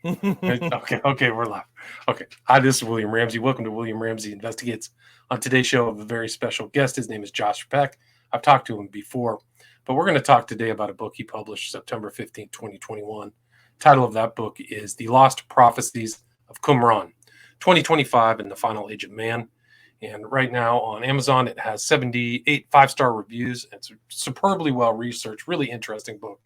Okay, we're live. Okay. Hi, this is William Ramsey. Welcome to William Ramsey Investigates. On today's show, I have a very special guest. His name is Josh Peck. I've talked to him before, but we're going to talk today about a book he published September 15th, 2021. Title of that book is The Lost Prophecies of Qumran, 2025 and the Final Age of Man. And right now on Amazon, it has 78 five-star reviews. It's a superbly well-researched, really interesting book.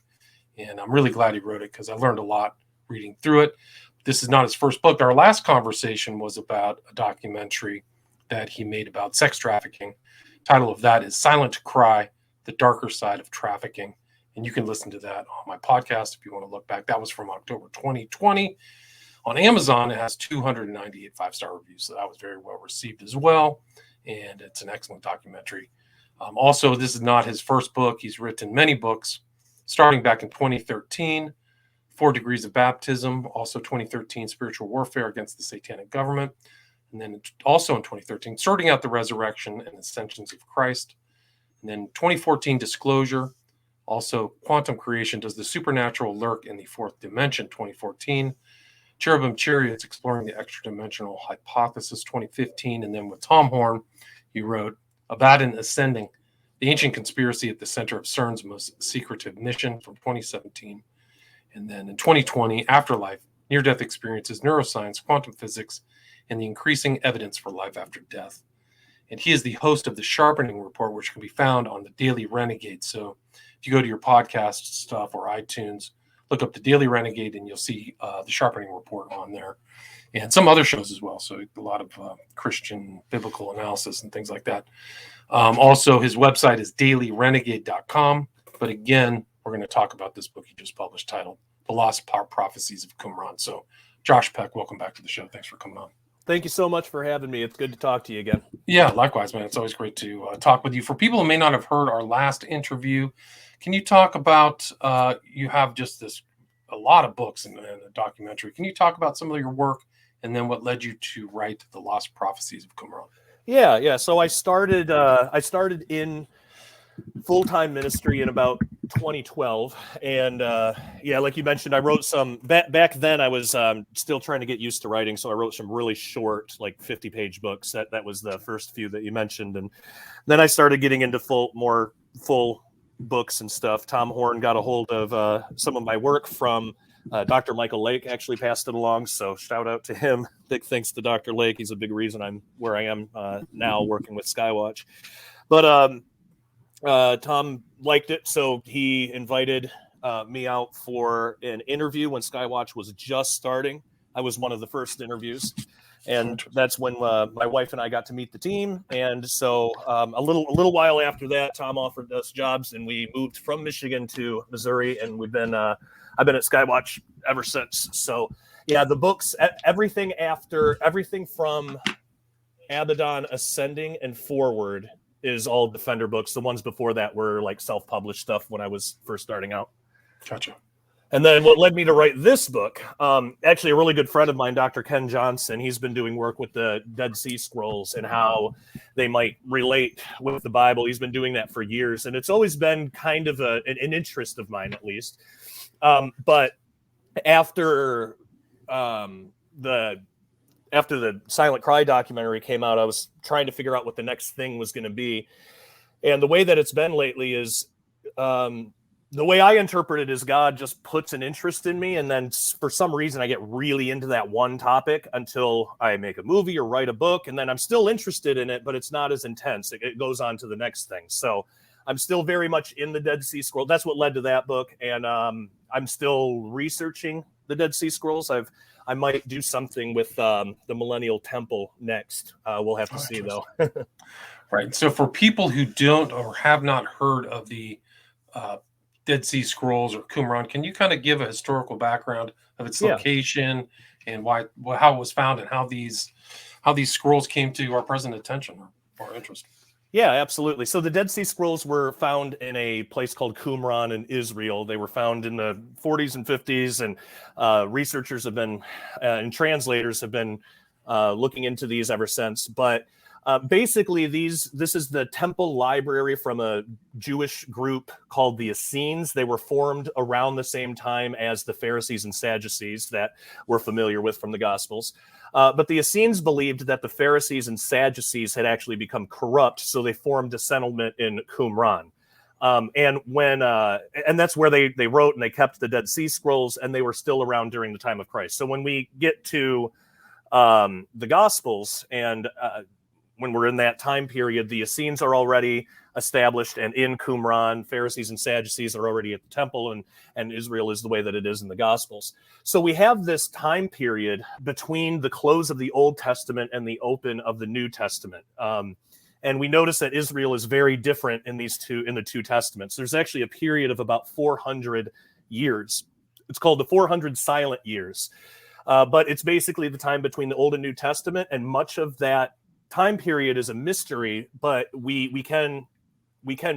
And I'm really glad he wrote it because I learned a lot reading through it. This is not his first book. Our last conversation was about a documentary that he made about sex trafficking. Title of that is Silent Cry, The Darker Side of Trafficking. And you can listen to that on my podcast if you want to look back. That was from October 2020. On Amazon, it has 298 five-star reviews, so that was very well received as well. And it's an excellent documentary. Also, this is not his first book. He's written many books, starting back in 2013. 4 Degrees of Baptism, also 2013, Spiritual Warfare Against the Satanic Government. And then also in 2013, Sorting Out the Resurrection and Ascensions of Christ. And then 2014, Disclosure. Also, Quantum Creation, Does the Supernatural Lurk in the Fourth Dimension, 2014. Cherubim Chariots, Exploring the Extra-Dimensional Hypothesis, 2015. And then with Tom Horn, he wrote Abaddon Ascending, The Ancient Conspiracy at the Center of CERN's Most Secretive Mission, from 2017. And then in 2020, Afterlife, Near-Death Experiences, Neuroscience, Quantum Physics, and the Increasing Evidence for Life After Death. And he is the host of the Sharpening Report, which can be found on the Daily Renegade. So if you go to your podcast stuff or iTunes, look up the Daily Renegade and you'll see the Sharpening Report on there. And some other shows as well. So a lot of Christian biblical analysis and things like that. Also, his website is dailyrenegade.com. But again, we're going to talk about this book he just published titled The Lost Prophecies of Qumran. So, Josh Peck, welcome back to the show. Thanks for coming on. Thank you so much for having me. It's good to talk to you again. Yeah, likewise, man. It's always great to talk with you. For people who may not have heard our last interview, can you talk about, you have just a lot of books and a documentary. Can you talk about some of your work and then what led you to write The Lost Prophecies of Qumran? Yeah. So I started in full-time ministry in about 2012, and like you mentioned, I wrote some back then. I was still trying to get used to writing, so I wrote some really short, like 50-page books. That was the first few that you mentioned, and then I started getting into more full books and stuff. Tom Horn got a hold of some of my work from Dr. Michael Lake, actually passed it along, so shout out to him. Big thanks to Dr. Lake. He's a big reason I'm where I am now, working with Skywatch. But Tom liked it, so he invited me out for an interview when Skywatch was just starting. I was one of the first interviews, and that's when my wife and I got to meet the team. And so a little while after that, Tom offered us jobs, and we moved from Michigan to Missouri, and I've been at Skywatch ever since. So yeah, the books, everything from Abaddon Ascending and forward is all Defender books. The ones before that were like self-published stuff when I was first starting out. Gotcha. And then what led me to write this book, actually a really good friend of mine, Dr. Ken Johnson, he's been doing work with the Dead Sea Scrolls and how they might relate with the Bible. He's been doing that for years, and it's always been kind of an interest of mine, at least. But after the Silent Cry documentary came out, I was trying to figure out what the next thing was going to be. And the way that it's been lately is, the way I interpret it is God just puts an interest in me. And then for some reason, I get really into that one topic until I make a movie or write a book. And then I'm still interested in it, but it's not as intense. It goes on to the next thing. So I'm still very much in the Dead Sea Scrolls. That's what led to that book. And I'm still researching the Dead Sea Scrolls. I might do something with the Millennial Temple next. We'll have to see, though. Right. So for people who don't or have not heard of the Dead Sea Scrolls or Qumran, can you kind of give a historical background of its location and how it was found and how these scrolls came to our present attention or interest? Yeah, absolutely. So the Dead Sea Scrolls were found in a place called Qumran in Israel. They were found in the 40s and 50s, and researchers have been and translators have been looking into these ever since. But Basically, this is the temple library from a Jewish group called the Essenes. They were formed around the same time as the Pharisees and Sadducees that we're familiar with from the Gospels. But the Essenes believed that the Pharisees and Sadducees had actually become corrupt, so they formed a settlement in Qumran. And that's where they wrote and they kept the Dead Sea Scrolls, and they were still around during the time of Christ. So when we get to the Gospels and when we're in that time period, the Essenes are already established and in Qumran. Pharisees and Sadducees are already at the temple, and Israel is the way that it is in the Gospels. So we have this time period between the close of the Old Testament and the open of the New Testament. And we notice that Israel is very different in the two testaments. There's actually a period of about 400 years. It's called the 400 silent years. But it's basically the time between the Old and New Testament, and much of that time period is a mystery, but we can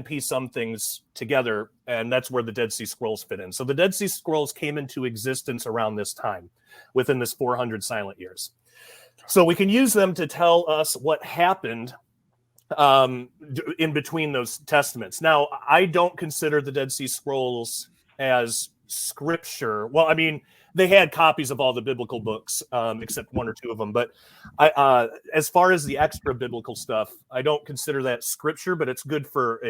piece some things together, and that's where the Dead Sea Scrolls fit in. So the Dead Sea Scrolls came into existence around this time, within this 400 silent years. So we can use them to tell us what happened in between those testaments. Now, I don't consider the Dead Sea Scrolls as scripture. Well, I mean, they had copies of all the biblical books, except one or two of them. But as far as the extra biblical stuff, I don't consider that scripture, but it's good for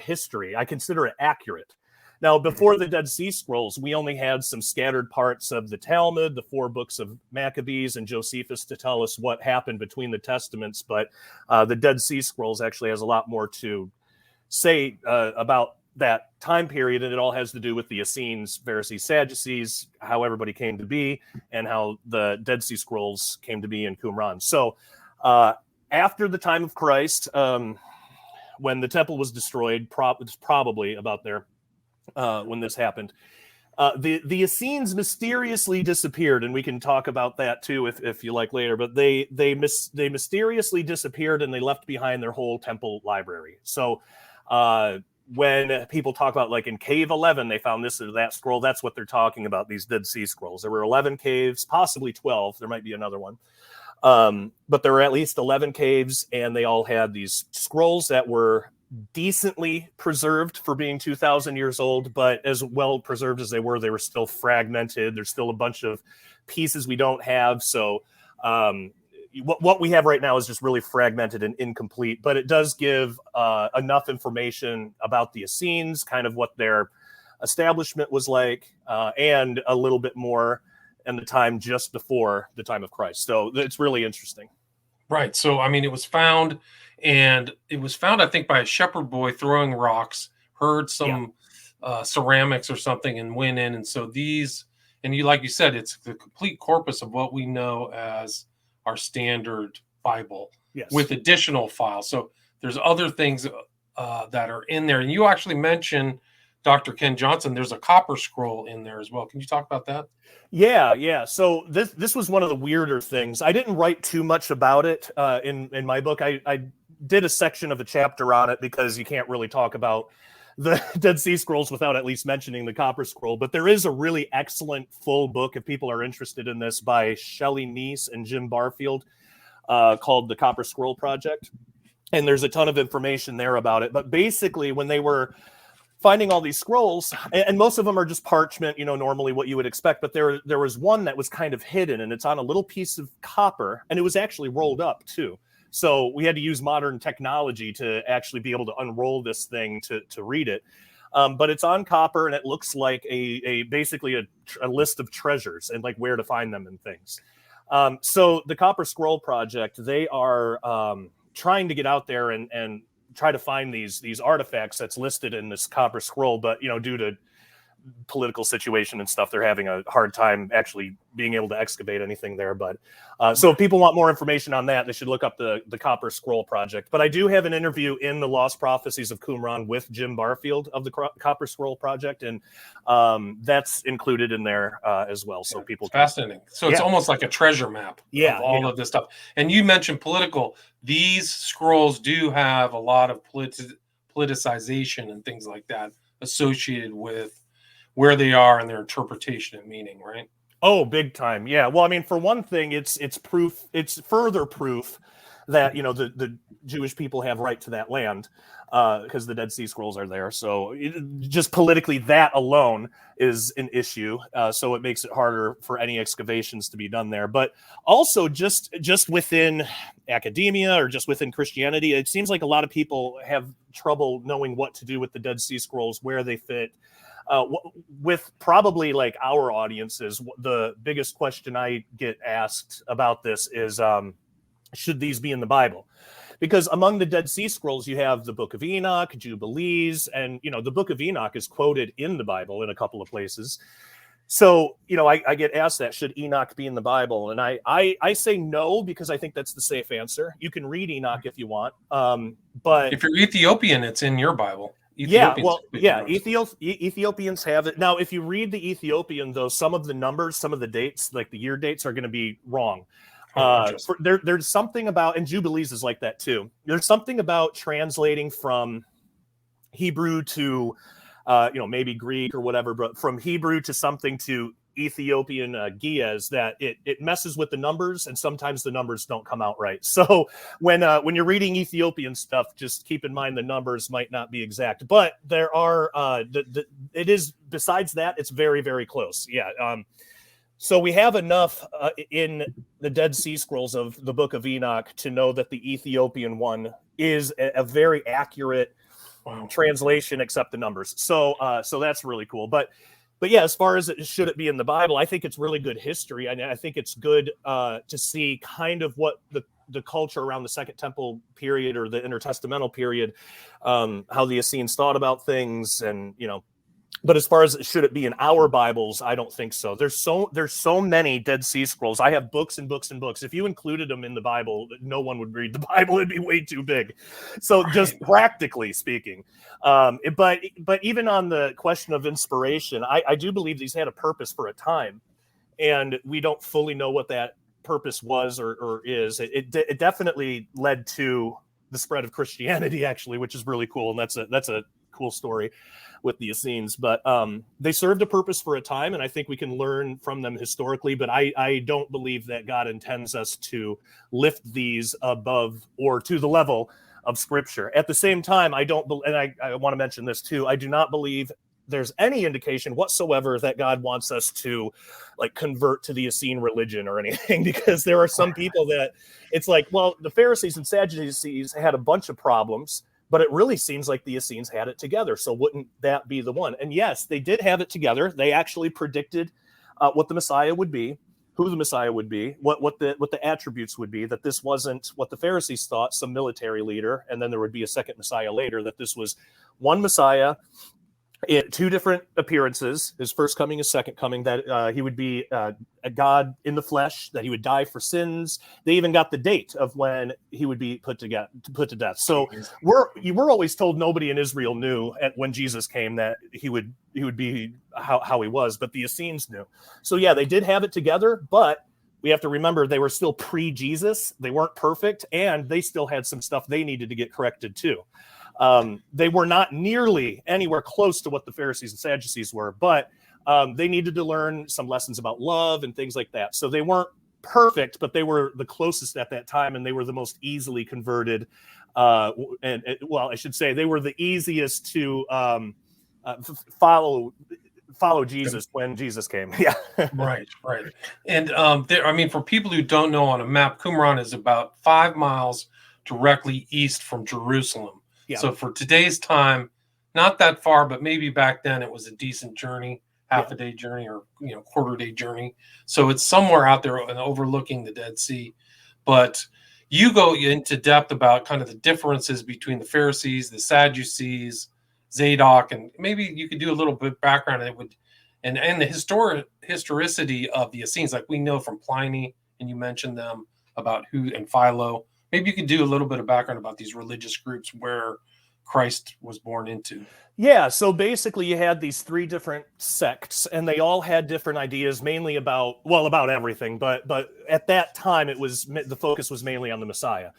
history. I consider it accurate. Now, before the Dead Sea Scrolls, we only had some scattered parts of the Talmud, the 4 books of Maccabees and Josephus to tell us what happened between the testaments. But the Dead Sea Scrolls actually has a lot more to say about that time period, and it all has to do with the Essenes, Pharisees, Sadducees, how everybody came to be, and how the Dead Sea Scrolls came to be in Qumran. So after the time of Christ, when the temple was destroyed, it's probably about there when this happened, the Essenes mysteriously disappeared, and we can talk about that too if you like later. But they mysteriously disappeared, and they left behind their whole temple library. So when people talk about, like in Cave 11, they found this or that scroll, that's what they're talking about, these Dead Sea Scrolls. There were 11 caves, possibly 12. There might be another one. But there were at least 11 caves, and they all had these scrolls that were decently preserved for being 2,000 years old, but as well preserved as they were still fragmented. There's still a bunch of pieces we don't have. So what we have right now is just really fragmented and incomplete, but it does give enough information about the Essenes, kind of what their establishment was like, and a little bit more in the time just before the time of Christ. So it's really interesting. Right. So, I mean, it was found, I think, by a shepherd boy throwing rocks, heard some ceramics or something, and went in. And so like you said, it's the complete corpus of what we know as our standard Bible, with additional files. So there's other things that are in there. And you actually mentioned, Dr. Ken Johnson, there's a copper scroll in there as well. Can you talk about that? Yeah. So this was one of the weirder things. I didn't write too much about it in my book. I did a section of a chapter on it because you can't really talk about the Dead Sea Scrolls without at least mentioning the copper scroll. But there is a really excellent full book, if people are interested in this, by Shelley Neese and Jim Barfield, called The Copper Scroll Project. And there's a ton of information there about it. But basically, when they were finding all these scrolls, and most of them are just parchment, normally what you would expect, but there was one that was kind of hidden, and it's on a little piece of copper, and it was actually rolled up too. So we had to use modern technology to actually be able to unroll this thing to read it. But it's on copper, and it looks like basically a list of treasures and like where to find them and things. So the Copper Scroll Project, they are trying to get out there and try to find these artifacts that's listed in this copper scroll, but due to political situation and stuff, they're having a hard time actually being able to excavate anything there. But so if people want more information on that, they should look up the Copper Scroll Project. But I do have an interview in the Lost Prophecies of Qumran with Jim Barfield of the Copper Scroll Project, and that's included in there as well. So people fascinating. So it's almost like a treasure map of all of this stuff. And you mentioned political. These scrolls do have a lot of politicization and things like that associated with where they are and their interpretation and meaning, right? Oh, big time. Yeah. Well, I mean, for one thing, it's proof. It's further proof that the Jewish people have right to that land because the Dead Sea Scrolls are there. So just politically, that alone is an issue. So it makes it harder for any excavations to be done there. But also just within academia or just within Christianity, it seems like a lot of people have trouble knowing what to do with the Dead Sea Scrolls, where they fit. With probably like our audiences, the biggest question I get asked about this is, should these be in the Bible? Because among the Dead Sea Scrolls, you have the Book of Enoch, Jubilees, and the Book of Enoch is quoted in the Bible in a couple of places. So I get asked that, should Enoch be in the Bible? And I say no, because I think that's the safe answer. You can read Enoch if you want, but if you're Ethiopian, it's in your Bible. Ethiopians have it. Now, if you read the Ethiopian, though, some of the numbers, some of the dates, like the year dates, are going to be wrong. There's something about, and Jubilees is like that too. There's something about translating from Hebrew to, maybe Greek or whatever, but from Hebrew to something to Ethiopian Ge'ez, that it messes with the numbers, and sometimes the numbers don't come out right. So when you're reading Ethiopian stuff, just keep in mind the numbers might not be exact, but there are it is, besides that, it's very, very close. So we have enough in the Dead Sea Scrolls of the Book of Enoch to know that the Ethiopian one is a very accurate translation, except the numbers. So that's really cool. But yeah, as far as should it be in the Bible, I think it's really good history. I think it's good to see kind of what the culture around the Second Temple period or the intertestamental period, how the Essenes thought about things, and But as far as should it be in our Bibles, I don't think so. There's so many Dead Sea Scrolls. I have books and books and books. If you included them in the Bible, no one would read the Bible. It'd be way too big. So just practically speaking, but even on the question of inspiration, I do believe these had a purpose for a time, and we don't fully know what that purpose was or is. It definitely led to the spread of Christianity, actually, which is really cool, and that's a cool story with the Essenes. But they served a purpose for a time, and I think we can learn from them historically. But I don't believe that God intends us to lift these above or to the level of Scripture. At the same time, I don't, and I want to mention this too, I do not believe there's any indication whatsoever that God wants us to convert to the Essene religion or anything, because there are some people that it's like, well, the Pharisees and Sadducees had a bunch of problems, but it really seems like the Essenes had it together. So wouldn't that be the one? And yes, they did have it together. They actually predicted what the Messiah would be, who the Messiah would be, what the attributes would be, that this wasn't what the Pharisees thought, some military leader, and then there would be a second Messiah later, that this was one Messiah in two different appearances, his first coming, his second coming, that he would be a God in the flesh, that he would die for sins. They even got the date of when he would be put to death. So we're always told nobody in Israel knew when Jesus came that he would be how he was, but the Essenes knew. So yeah, they did have it together, but we have to remember they were still pre-Jesus. They weren't perfect, and they still had some stuff they needed to get corrected too. They were not nearly anywhere close to what the Pharisees and Sadducees were, but they needed to learn some lessons about love and things like that. So they weren't perfect, but they were the closest at that time, and they were the most easily converted. Well, I should say they were the easiest to follow Jesus when Jesus came. Yeah. Right. And for people who don't know, on a map, Qumran is about 5 miles directly east from Jerusalem. Yeah. So for today's time, not that far, but maybe back then it was a decent journey, half a day journey or quarter day journey. So it's somewhere out there and overlooking the Dead Sea. But you go into depth about kind of the differences between the Pharisees, the Sadducees, Zadok, and maybe you could do a little bit background and the historicity of the Essenes, like we know from Pliny, and you mentioned them about and Philo. Maybe you could do a little bit of background about these religious groups where Christ was born into. Yeah, so basically you had these 3 different sects, and they all had different ideas, mainly about everything. But at that time, the focus was mainly on the Messiah.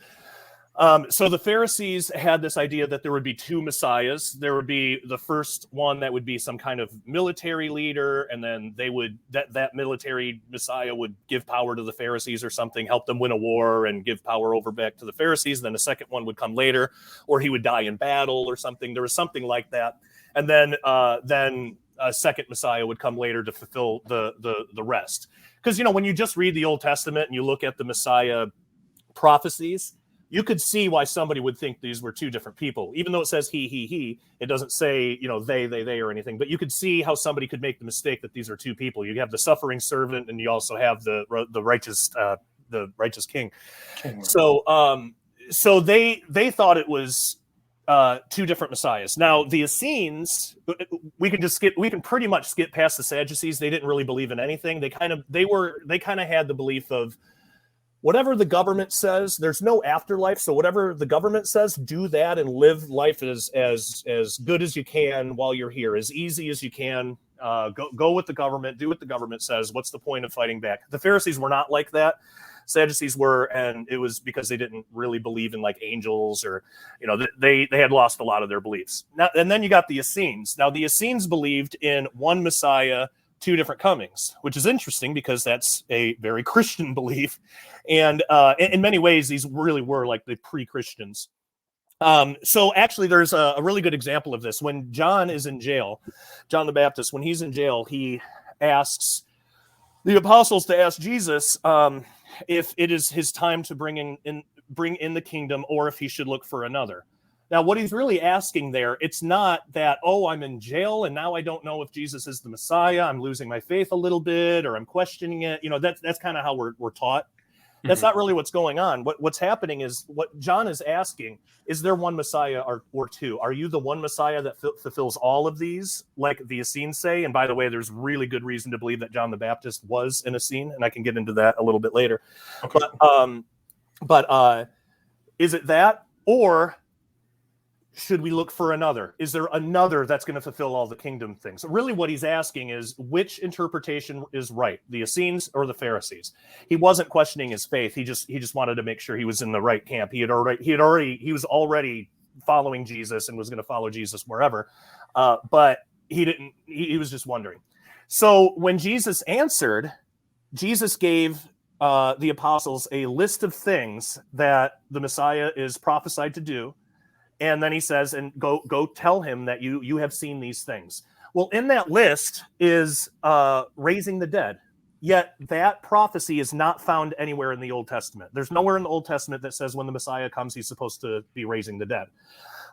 So the Pharisees had this idea that there would be two messiahs. There would be the first one that would be some kind of military leader, and then that military messiah would give power to the Pharisees or something, help them win a war and give power over back to the Pharisees. Then the second one would come later, or he would die in battle or something. There was something like that. And then a second messiah would come later to fulfill the rest. Because, when you just read the Old Testament and you look at the Messiah prophecies, you could see why somebody would think these were two different people. Even though it says he, it doesn't say, they or anything. But you could see how somebody could make the mistake that these are two people. You have the suffering servant, and you also have the righteous king. So they thought it was two different messiahs. Now the Essenes, we can pretty much skip past the Sadducees. They didn't really believe in anything. They kind of had the belief of, whatever the government says, there's no afterlife. So whatever the government says, do that and live life as good as you can while you're here, as easy as you can. Go with the government, do what the government says. What's the point of fighting back? The Pharisees were not like that. Sadducees were, and it was because they didn't really believe in like angels, or they had lost a lot of their beliefs. Now, and then you got the Essenes. Now the Essenes believed in one Messiah, two different comings, which is interesting because that's a very Christian belief. And in many ways, these really were like the pre-Christians. So actually, there's a really good example of this. When John is in jail, John the Baptist, when he's in jail, he asks the apostles to ask Jesus if it is his time to bring in the kingdom, or if he should look for another. Now, what he's really asking there, it's not that, I'm in jail and now I don't know if Jesus is the Messiah. I'm losing my faith a little bit, or I'm questioning it. That's kind of how we're taught. That's not really what's going on. What's happening is, what John is asking, is there one Messiah or two? Are you the one Messiah that fulfills all of these, like the Essenes say? And by the way, there's really good reason to believe that John the Baptist was an Essene, and I can get into that a little bit later. Okay. But is it that, or should we look for another? Is there another that's going to fulfill all the kingdom things? So really what he's asking is, which interpretation is right, the Essenes or the Pharisees? He wasn't questioning his faith. He just wanted to make sure he was in the right camp. He was already following Jesus and was going to follow Jesus wherever. But he was just wondering. So when Jesus answered, Jesus gave the apostles a list of things that the Messiah is prophesied to do. And then he says, and go tell him that you have seen these things. Well, in that list is raising the dead. Yet that prophecy is not found anywhere in the Old Testament. There's nowhere in the Old Testament that says when the Messiah comes, he's supposed to be raising the dead.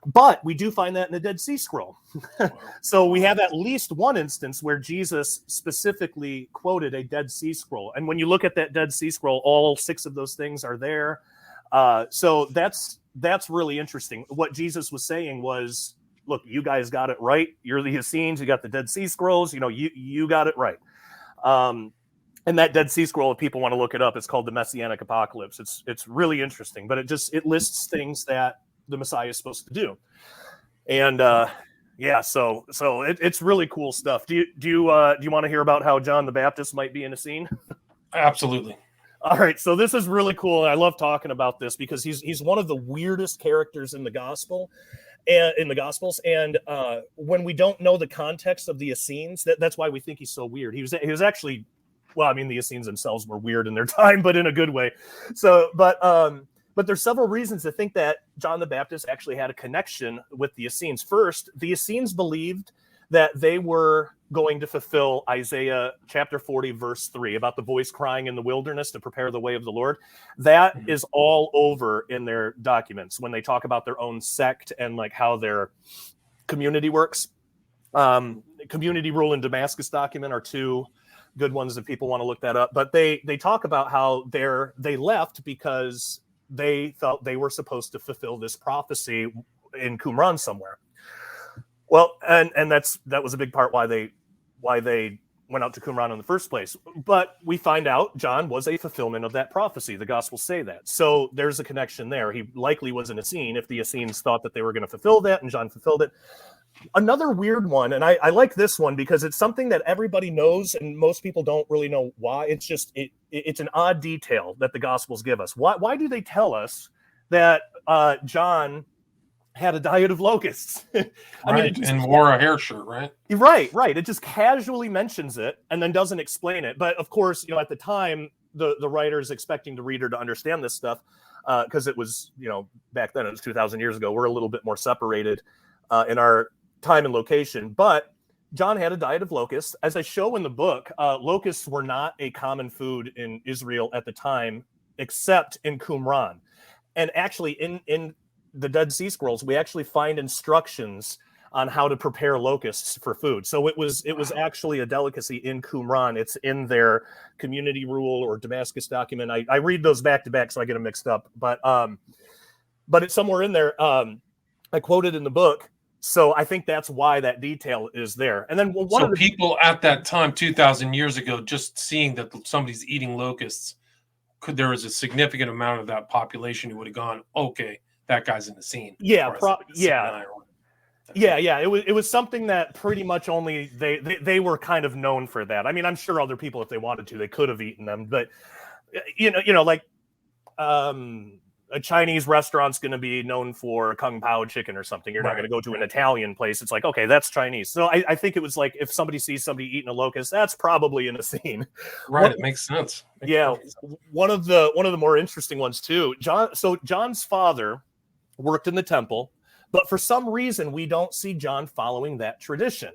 But we do find that in the Dead Sea Scroll. So we have at least one instance where Jesus specifically quoted a Dead Sea Scroll. And when you look at that Dead Sea Scroll, all 6 of those things are there. So that's really interesting. What Jesus was saying was, look, you guys got it right. You're the Essenes. You got the Dead Sea Scrolls. You got it right. And that Dead Sea Scroll, if people want to look it up, it's called the Messianic Apocalypse. It's really interesting, but it lists things that the Messiah is supposed to do. And so it's really cool stuff. Do you want to hear about how John the Baptist might be in a scene? Absolutely. All right, so this is really cool, and I love talking about this because he's one of the weirdest characters in the Gospels. And when we don't know the context of the Essenes, that's why we think he's so weird. He was actually, well, I mean, the Essenes themselves were weird in their time, but in a good way. So, but there's several reasons to think that John the Baptist actually had a connection with the Essenes. First, the Essenes believed that they were going to fulfill Isaiah chapter 40, verse 3, about the voice crying in the wilderness to prepare the way of the Lord. That is all over in their documents when they talk about their own sect and like how their community works. Community Rule and Damascus document are 2 good ones if people want to look that up. But they talk about how they left because they felt they were supposed to fulfill this prophecy in Qumran somewhere. Well, and that was a big part why they went out to Qumran in the first place. But we find out John was a fulfillment of that prophecy. The Gospels say that. So there's a connection there. He likely was an Essene if the Essenes thought that they were going to fulfill that, and John fulfilled it. Another weird one, and I like this one because it's something that everybody knows and most people don't really know why. It's just it's an odd detail that the Gospels give us. Why do they tell us that John had a diet of locusts. I mean, and wore a hair shirt, right? Right. It just casually mentions it and then doesn't explain it. But of course, at the time, the writer is expecting the reader to understand this stuff because it was, back then, it was 2,000 years ago. We're a little bit more separated in our time and location. But John had a diet of locusts. As I show in the book, locusts were not a common food in Israel at the time, except in Qumran. And actually, in the Dead Sea Scrolls, we actually find instructions on how to prepare locusts for food. So it was actually a delicacy in Qumran. It's in their community rule or Damascus document. I read those back to back, so I get them mixed up. But it's somewhere in there. I quoted in the book. So I think that's why that detail is there. And then people at that time, 2,000 years ago, just seeing that somebody's eating locusts, there was a significant amount of that population who would have gone, okay, that guy's in the scene. Yeah, yeah. It was something that pretty much only they were kind of known for that. I mean, I'm sure other people, if they wanted to, they could have eaten them, but like a Chinese restaurant's going to be known for Kung Pao chicken or something. You're not going to go to an Italian place. It's like, okay, that's Chinese. So I think it was like if somebody sees somebody eating a locust, that's probably in a scene. Right. It makes sense. One of the more interesting ones too. John's father worked in the temple, but for some reason we don't see John following that tradition.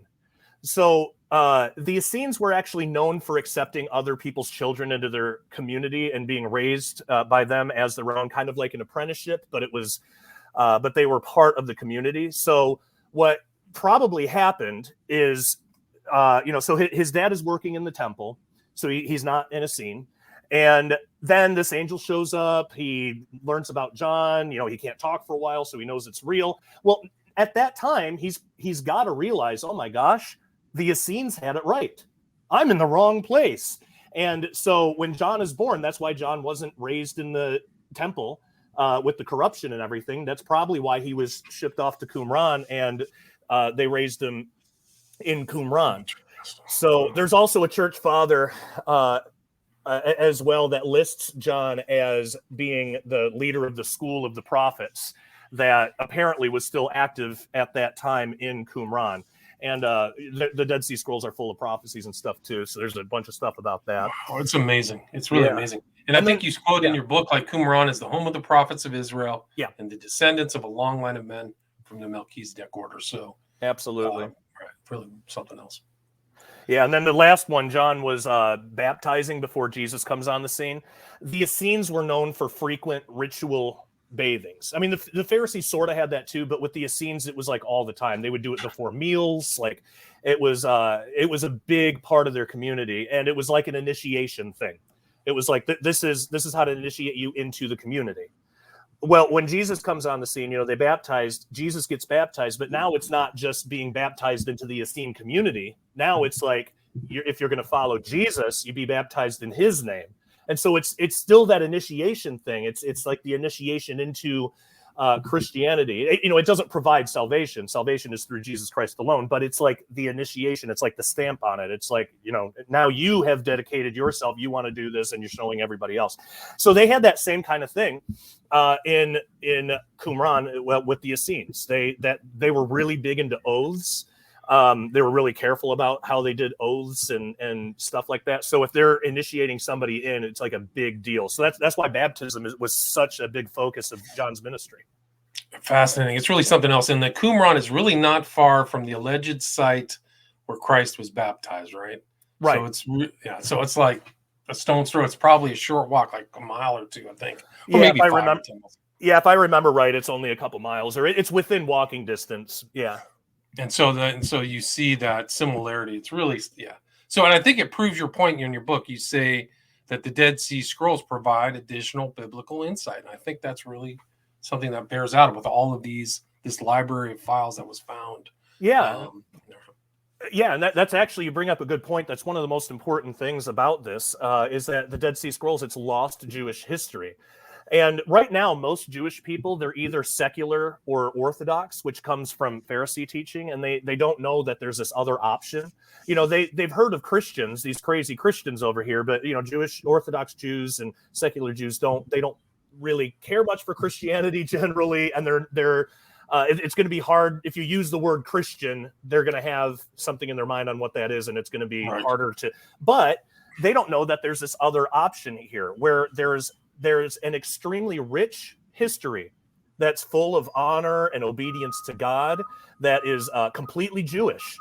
So the Essenes were actually known for accepting other people's children into their community and being raised by them as their own, kind of like an apprenticeship, but they were part of the community. So what probably happened is, so his dad is working in the temple, so he's not an Essene. And then this angel shows up, he learns about John, he can't talk for a while, so he knows it's real. Well, at that time, he's got to realize, oh my gosh, the Essenes had it right. I'm in the wrong place. And so when John is born, that's why John wasn't raised in the temple with the corruption and everything. That's probably why he was shipped off to Qumran, and they raised him in Qumran. So there's also a church father as well that lists John as being the leader of the school of the prophets that apparently was still active at that time in Qumran. And the Dead Sea Scrolls are full of prophecies and stuff too. So there's a bunch of stuff about that. Wow, it's amazing. It's really amazing. And I think you quote in your book, like Qumran is the home of the prophets of Israel and the descendants of a long line of men from the Melchizedek order. So absolutely. Really something else. Yeah, and then the last one, John was baptizing before Jesus comes on the scene. The Essenes were known for frequent ritual bathings. I mean, the Pharisees sort of had that too, but with the Essenes, it was like all the time. They would do it before meals. Like it was a big part of their community, and it was like an initiation thing. It was like this is how to initiate you into the community. Well, when Jesus comes on the scene, Jesus gets baptized, but now it's not just being baptized into the Essene community. Now it's like, if you're going to follow Jesus, you be baptized in his name. And so it's still that initiation thing. It's like the initiation into Christianity. It doesn't provide salvation. Salvation is through Jesus Christ alone, but it's like the initiation. It's like the stamp on it. It's like, now you have dedicated yourself. You want to do this, and you're showing everybody else. So they had that same kind of thing in Qumran with the Essenes. They were really big into oaths. They were really careful about how they did oaths and stuff like that. So if they're initiating somebody in, it's like a big deal. So that's why baptism was such a big focus of John's ministry. Fascinating. It's really something else. And the Qumran is really not far from the alleged site where Christ was baptized, right? Right. So it's like a stone's throw. It's probably a short walk, like a mile or two, I think. Or maybe 5 or 10 miles. Yeah, if I remember right, it's only a couple miles, or it's within walking distance. Yeah. And so you see that similarity. It's really, So, and I think it proves your point in your book. You say that the Dead Sea Scrolls provide additional biblical insight. And I think that's really something that bears out with all of this library of files that was found. Yeah. Yeah, and that's actually, you bring up a good point. That's one of the most important things about this is that the Dead Sea Scrolls, it's lost Jewish history. And right now, most Jewish people, they're either secular or Orthodox, which comes from Pharisee teaching, and they don't know that there's this other option. They've heard of Christians, these crazy Christians over here, but Jewish Orthodox Jews and secular Jews don't really care much for Christianity generally, and it's going to be hard if you use the word Christian. They're going to have something in their mind on what that is, and it's going to be harder to. But they don't know that there's this other option here, where there's an extremely rich history that's full of honor and obedience to God, that is completely Jewish.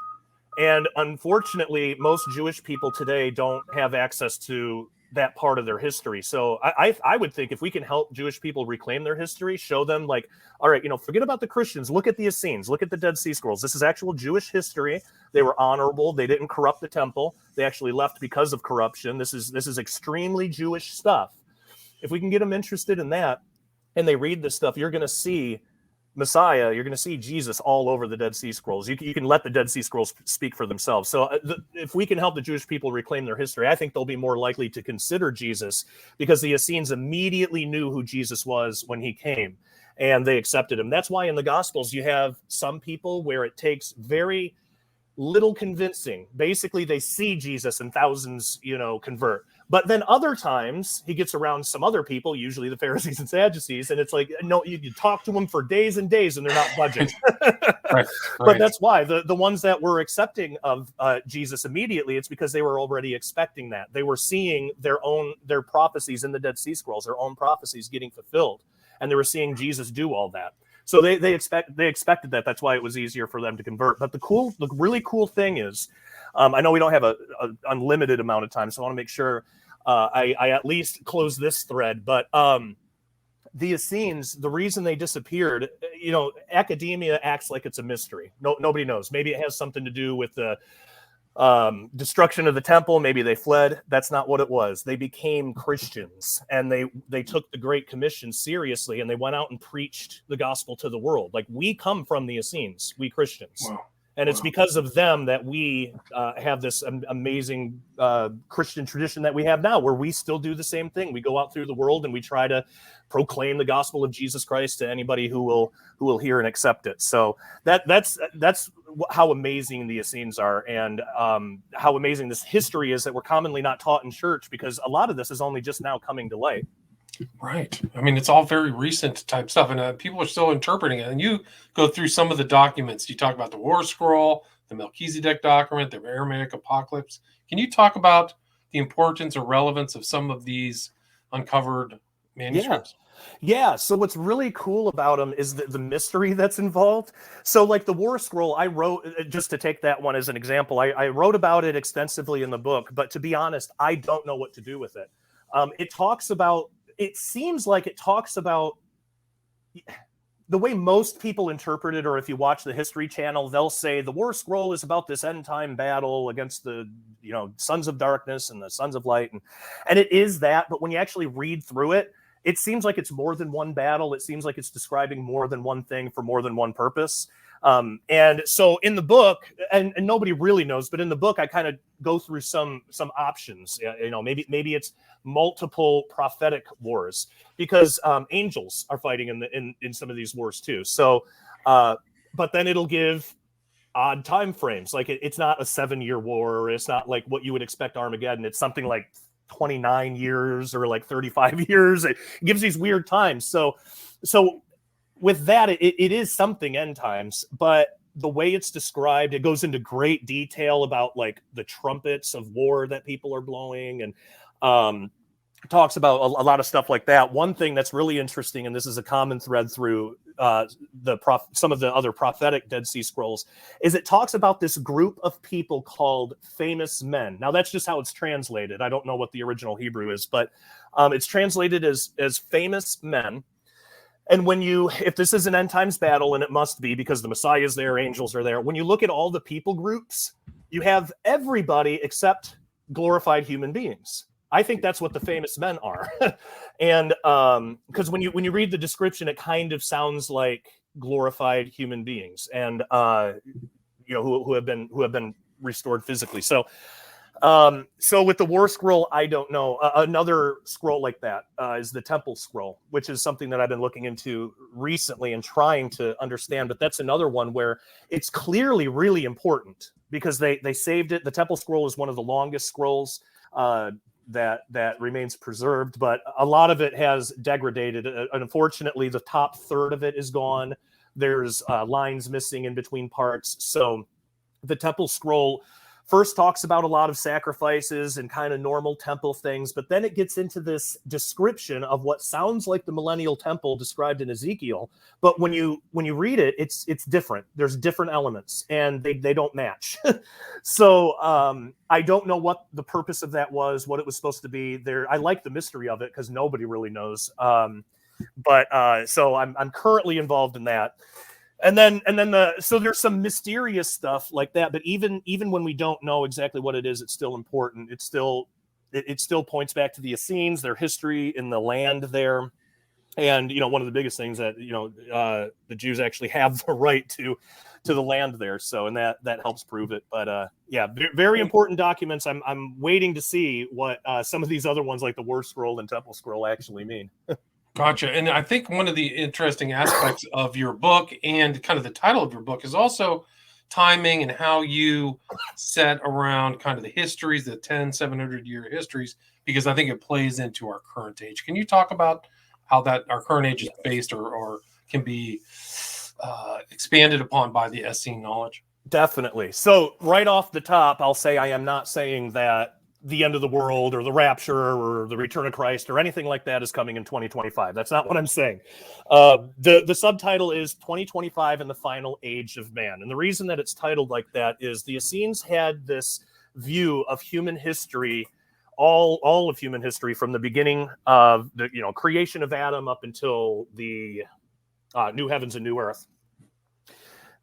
And unfortunately, most Jewish people today don't have access to that part of their history. So I would think if we can help Jewish people reclaim their history, show them like, all right, forget about the Christians. Look at the Essenes. Look at the Dead Sea Scrolls. This is actual Jewish history. They were honorable. They didn't corrupt the temple. They actually left because of corruption. This is extremely Jewish stuff. If we can get them interested in that, and they read this stuff, you're going to see Messiah, you're going to see Jesus all over the Dead Sea Scrolls. You can let the Dead Sea Scrolls speak for themselves. So if we can help the Jewish people reclaim their history, I think they'll be more likely to consider Jesus, because the Essenes immediately knew who Jesus was when he came, and they accepted him. That's why in the Gospels you have some people where it takes very little convincing. Basically, they see Jesus and thousands, convert. But then other times he gets around some other people, usually the Pharisees and Sadducees, and it's like, no, you talk to them for days and days and they're not budging. Right. But that's why the ones that were accepting of Jesus immediately, it's because they were already expecting that. They were seeing their prophecies in the Dead Sea Scrolls, their own prophecies getting fulfilled, and they were seeing Jesus do all that. So they expected that. That's why it was easier for them to convert. But the really cool thing is, I know we don't have an unlimited amount of time, so I want to make sure I at least close this thread. But the Essenes, the reason they disappeared, academia acts like it's a mystery. Nobody knows. Maybe it has something to do with the destruction of the temple. Maybe they fled. That's not what it was. They became Christians, and they took the Great Commission seriously, and they went out and preached the gospel to the world. Like, we come from the Essenes, we Christians. Wow. And it's because of them that we have this amazing Christian tradition that we have now, where we still do the same thing. We go out through the world and we try to proclaim the gospel of Jesus Christ to anybody who will hear and accept it. So that's how amazing the Essenes are, and how amazing this history is that we're commonly not taught in church, because a lot of this is only just now coming to light. Right. I mean, it's all very recent type stuff, and people are still interpreting it. And you go through some of the documents. You talk about the War Scroll, the Melchizedek document, the Aramaic Apocalypse. Can you talk about the importance or relevance of some of these uncovered manuscripts? Yeah. So what's really cool about them is the mystery that's involved. So like the War Scroll, I wrote, just to take that one as an example, I wrote about it extensively in the book, but to be honest, I don't know what to do with it. It seems like it talks about the way most people interpret it, or if you watch the History Channel, they'll say the War Scroll is about this end time battle against the sons of darkness and the sons of light, and it is that. But when you actually read through it, it seems like it's more than one battle. It seems like it's describing more than one thing for more than one purpose. And so in the book, and nobody really knows, but in the book, I kind of go through some options. Maybe it's multiple prophetic wars, because angels are fighting in some of these wars too. So, but then it'll give odd time frames. Like it's not a 7-year war, or it's not like what you would expect Armageddon. It's something like 29 years or like 35 years. It gives these weird times. So with that, it is something end times, but the way it's described, it goes into great detail about like the trumpets of war that people are blowing, and talks about a lot of stuff like that. One thing that's really interesting, and this is a common thread through some of the other prophetic Dead Sea Scrolls, is it talks about this group of people called famous men. Now that's just how it's translated. I don't know what the original Hebrew is, but it's translated as famous men. And if this is an end times battle, and it must be because the Messiah is there, angels are there, when you look at all the people groups, you have everybody except glorified human beings. I think that's what the famous men are. And because when you read the description, it kind of sounds like glorified human beings, and who have been restored physically. So with the War Scroll, I don't know. Another scroll like that is the Temple Scroll, which is something that I've been looking into recently and trying to understand. But that's another one where it's clearly really important, because they saved it. The Temple Scroll is one of the longest scrolls. that remains preserved, but a lot of it has degraded. Unfortunately, the top third of it is gone. There's lines missing in between parts. So the temple scroll first talks about a lot of sacrifices and kind of normal temple things, but then it gets into this description of what sounds like the millennial temple described in Ezekiel. But when you read it, it's different. There's different elements, and they don't match. So I don't know what the purpose of that was, what it was supposed to be. There, I like the mystery of it because nobody really knows. So I'm currently involved in that. And then so there's some mysterious stuff like that, but even when we don't know exactly what it is, it's still important. It still points back to the Essenes, their history in the land there. And one of the biggest things that the Jews actually have the right to the land there. So and that helps prove it. But very important documents. I'm waiting to see what some of these other ones like the War Scroll and Temple Scroll actually mean. Gotcha. And I think one of the interesting aspects of your book and kind of the title of your book is also timing and how you set around kind of the histories, the 700-year histories, because I think it plays into our current age. Can you talk about how that our current age is based or can be expanded upon by the Essene knowledge? Definitely. So right off the top, I'll say I am not saying that the end of the world or the rapture or the return of Christ or anything like that is coming in 2025. That's not what I'm saying. The subtitle is 2025 and the Final Age of Man. And the reason that it's titled like that is the Essenes had this view of human history, all of human history from the beginning of the creation of Adam up until the new heavens and new earth.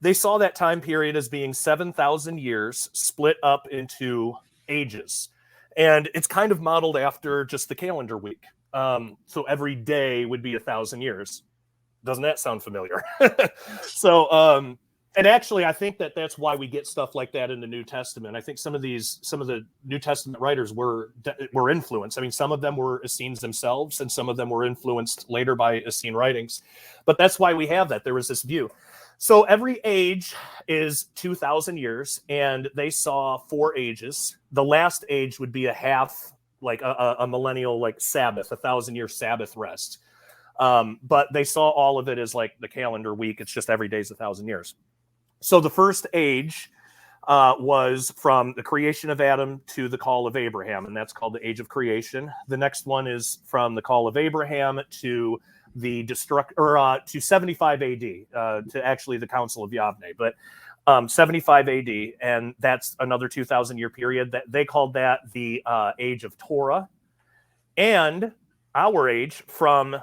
They saw that time period as being 7,000 years split up into ages. And it's kind of modeled after just the calendar week. So every day would be 1,000 years. Doesn't that sound familiar? So, and actually, I think that's why we get stuff like that in the New Testament. I think some of the New Testament writers were influenced. I mean, some of them were Essenes themselves, and some of them were influenced later by Essene writings. But that's why we have that. There was this view. So every age is 2,000 years, and they saw 4 ages. The last age would be a half, like a millennial, like Sabbath, 1,000-year Sabbath rest. But they saw all of it as like the calendar week. It's just every day is 1,000 years. So the first age was from the creation of Adam to the call of Abraham, and that's called the age of creation. The next one is from the call of Abraham to the to 75 AD, to actually the Council of Yavne, but 75 AD, and that's another 2,000-year period. That they called that the age of Torah, and our age from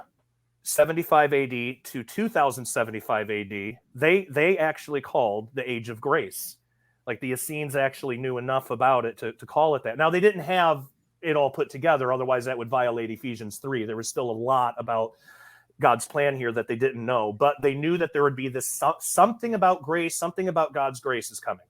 75 AD to 2075 AD, they actually called the age of grace. Like the Essenes actually knew enough about it to call it that. Now they didn't have it all put together, otherwise that would violate Ephesians 3. There was still a lot about God's plan here that they didn't know, but they knew that there would be this something about grace, something about God's grace is coming.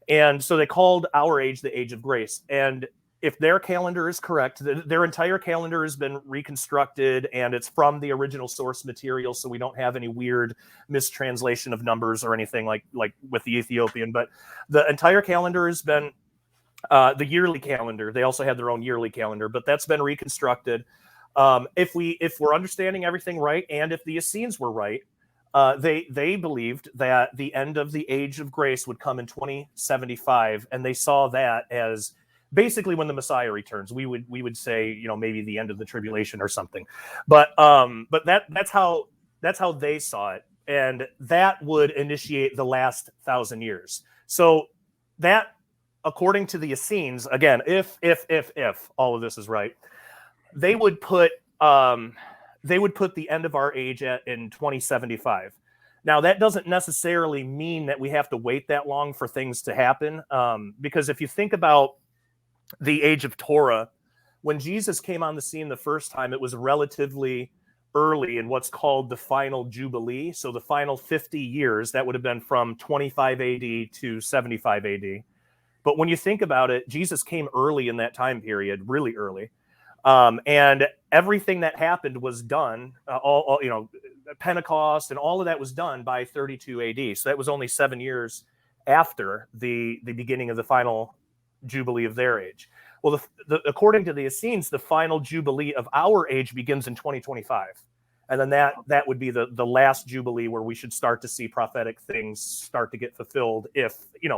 And so they called our age the age of grace. And if their calendar is correct, their entire calendar has been reconstructed, and it's from the original source material, so we don't have any weird mistranslation of numbers or anything like with the Ethiopian. But the entire calendar has been the yearly calendar. They also had their own yearly calendar, but that's been reconstructed. If we're understanding everything right, and if the Essenes were right, they believed that the end of the age of grace would come in 2075, and they saw that as basically when the Messiah returns. We would say, maybe the end of the tribulation or something, but that's how they saw it, and that would initiate the last 1,000 years. So that, according to the Essenes, again, if all of this is right, they would put the end of our age in 2075. Now, that doesn't necessarily mean that we have to wait that long for things to happen, because if you think about the age of Torah, when Jesus came on the scene the first time, it was relatively early in what's called the final Jubilee. So the final 50 years, that would have been from 25 AD to 75 AD. But when you think about it, Jesus came early in that time period, really early. And everything that happened was done, Pentecost and all of that was done by 32 AD. So that was only 7 years after the beginning of the final Jubilee of their age. Well, according to the Essenes, the final Jubilee of our age begins in 2025. And then that would be the last Jubilee where we should start to see prophetic things start to get fulfilled if,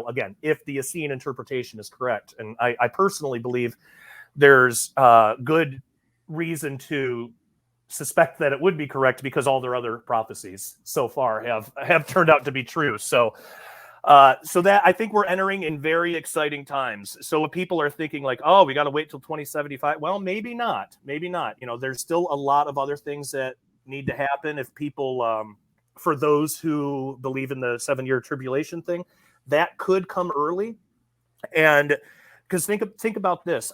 again, if the Essene interpretation is correct. And I personally believe there's good reason to suspect that it would be correct because all their other prophecies so far have turned out to be true. So that I think we're entering in very exciting times. So if people are thinking like, oh, we got to wait till 2075. Well, maybe not. There's still a lot of other things that need to happen. If people, for those who believe in the 7-year tribulation thing, that could come early. And because think about this,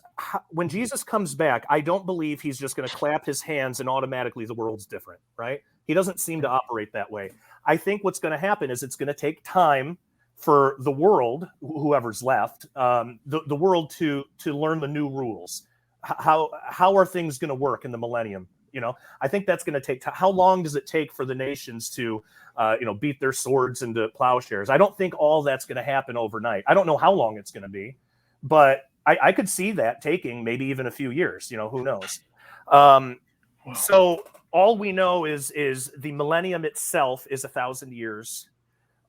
when Jesus comes back, I don't believe he's just going to clap his hands and automatically the world's different, right? He doesn't seem to operate that way. I think what's going to happen is it's going to take time for the world, whoever's left, the world to learn the new rules. How are things going to work in the millennium? I think that's going to take time. How long does it take for the nations to, beat their swords into plowshares? I don't think all that's going to happen overnight. I don't know how long it's going to be, but I could see that taking maybe even a few years. Who knows? So all we know is the millennium itself is 1,000 years,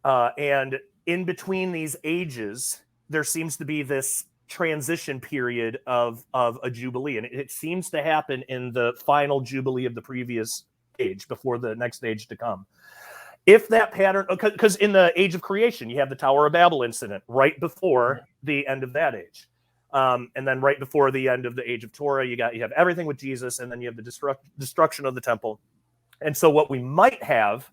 and in between these ages, there seems to be this transition period of a jubilee, and it seems to happen in the final jubilee of the previous age before the next age to come. If that pattern, because in the age of creation, you have the Tower of Babel incident right before the end of that age, and then right before the end of the age of Torah, you have everything with Jesus, and then you have the destruction of the temple. And so what we might have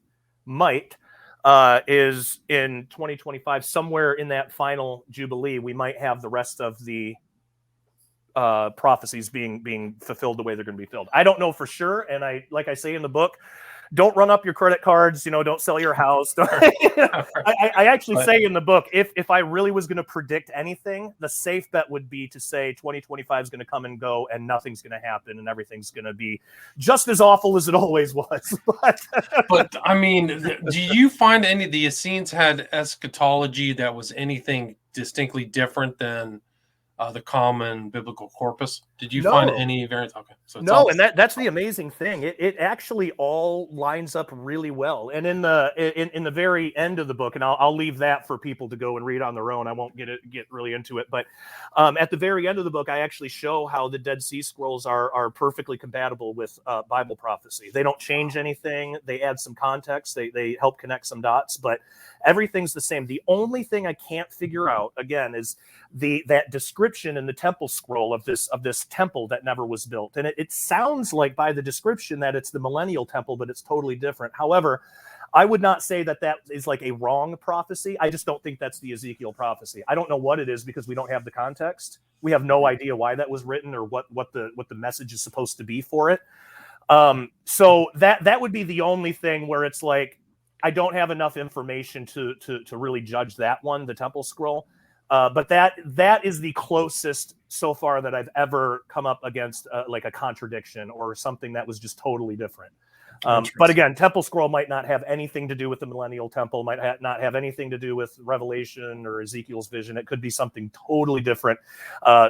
is in 2025, somewhere in that final jubilee, we might have the rest of the prophecies being fulfilled the way they're going to be filled. I don't know for sure, and like I say in the book, don't run up your credit cards. Don't sell your house. I actually say in the book, if I really was going to predict anything, the safe bet would be to say 2025 is going to come and go, and nothing's going to happen, and everything's going to be just as awful as it always was. But I mean, do you find any of the Essenes had eschatology that was anything distinctly different than the common biblical corpus? Did you find any variants? Okay, so no, and that's the amazing thing. It actually all lines up really well. And in the very end of the book, and I'll leave that for people to go and read on their own. I won't get really into it, but at the very end of the book, I actually show how the Dead Sea Scrolls are perfectly compatible with Bible prophecy. They don't change anything. They add some context. They help connect some dots, but everything's the same. The only thing I can't figure out, again, is that description in the temple scroll of this temple that never was built. And it sounds like by the description that it's the millennial temple, but it's totally different. However, I would not say that is like a wrong prophecy. I just don't think that's the Ezekiel prophecy. I don't know what it is because we don't have the context. We have no idea why that was written or what the message is supposed to be for it. So that would be the only thing where it's like, I don't have enough information to really judge that one, the temple scroll. But that is the closest so far that I've ever come up against like a contradiction or something that was just totally different. But again, temple scroll might not have anything to do with the millennial temple, might not have anything to do with Revelation or Ezekiel's vision. It could be something totally different.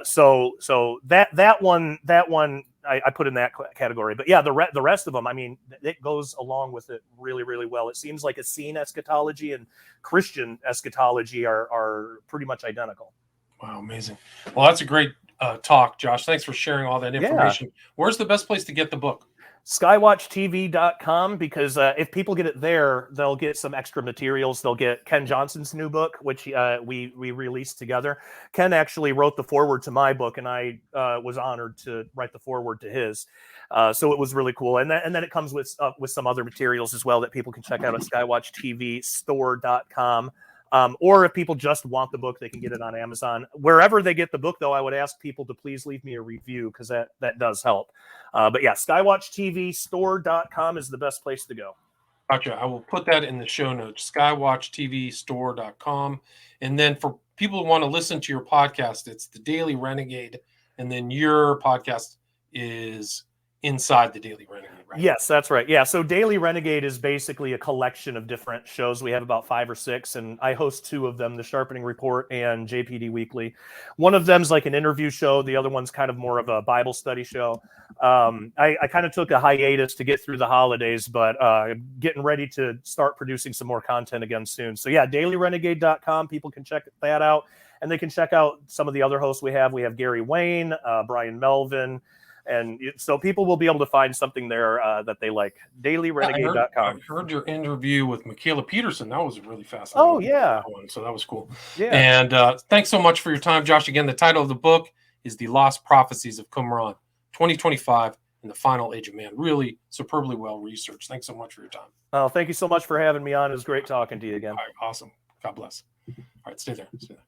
So that one I put in that category. But yeah, the rest of them, I mean, it goes along with it really, really well. It seems like Essene eschatology and Christian eschatology are pretty much identical. Wow, amazing. Well, that's a great talk, Josh. Thanks for sharing all that information. Yeah. Where's the best place to get the book? skywatchtv.com, because if people get it there, they'll get some extra materials. They'll get Ken Johnson's new book, which we released together. Ken actually wrote the foreword to my book, and I was honored to write the foreword to his. So it was really cool. And then it comes with some other materials as well that people can check out at skywatchtvstore.com. Or if people just want the book, they can get it on Amazon. Wherever they get the book, though, I would ask people to please leave me a review because that does help. But yeah, skywatchtvstore.com is the best place to go. Gotcha. I will put that in the show notes, skywatchtvstore.com. And then for people who want to listen to your podcast, it's the Daily Renegade. And then your podcast is Inside the Daily Renegade. right? Yes, that's right. Yeah, so Daily Renegade is basically a collection of different shows. We have about 5 or 6, and I host 2 of them, the Sharpening Report and JPD Weekly. One of them's like an interview show. The other one's kind of more of a Bible study show. I kind of took a hiatus to get through the holidays, but getting ready to start producing some more content again soon. So yeah, dailyrenegade.com. People can check that out, and they can check out some of the other hosts we have. We have Gary Wayne, Brian Melvin, and so people will be able to find something there that they like. Dailyrenegade.com. I heard your interview with Michaela Peterson. That was really fascinating. Oh, yeah. That one, so that was cool. Yeah. And thanks so much for your time, Josh. Again, the title of the book is The Lost Prophecies of Qumran, 2025 in the Final Age of Man. Really superbly well researched. Thanks so much for your time. Oh, thank you so much for having me on. It was great talking to you again. All right, awesome. God bless. All right, stay there. Stay there.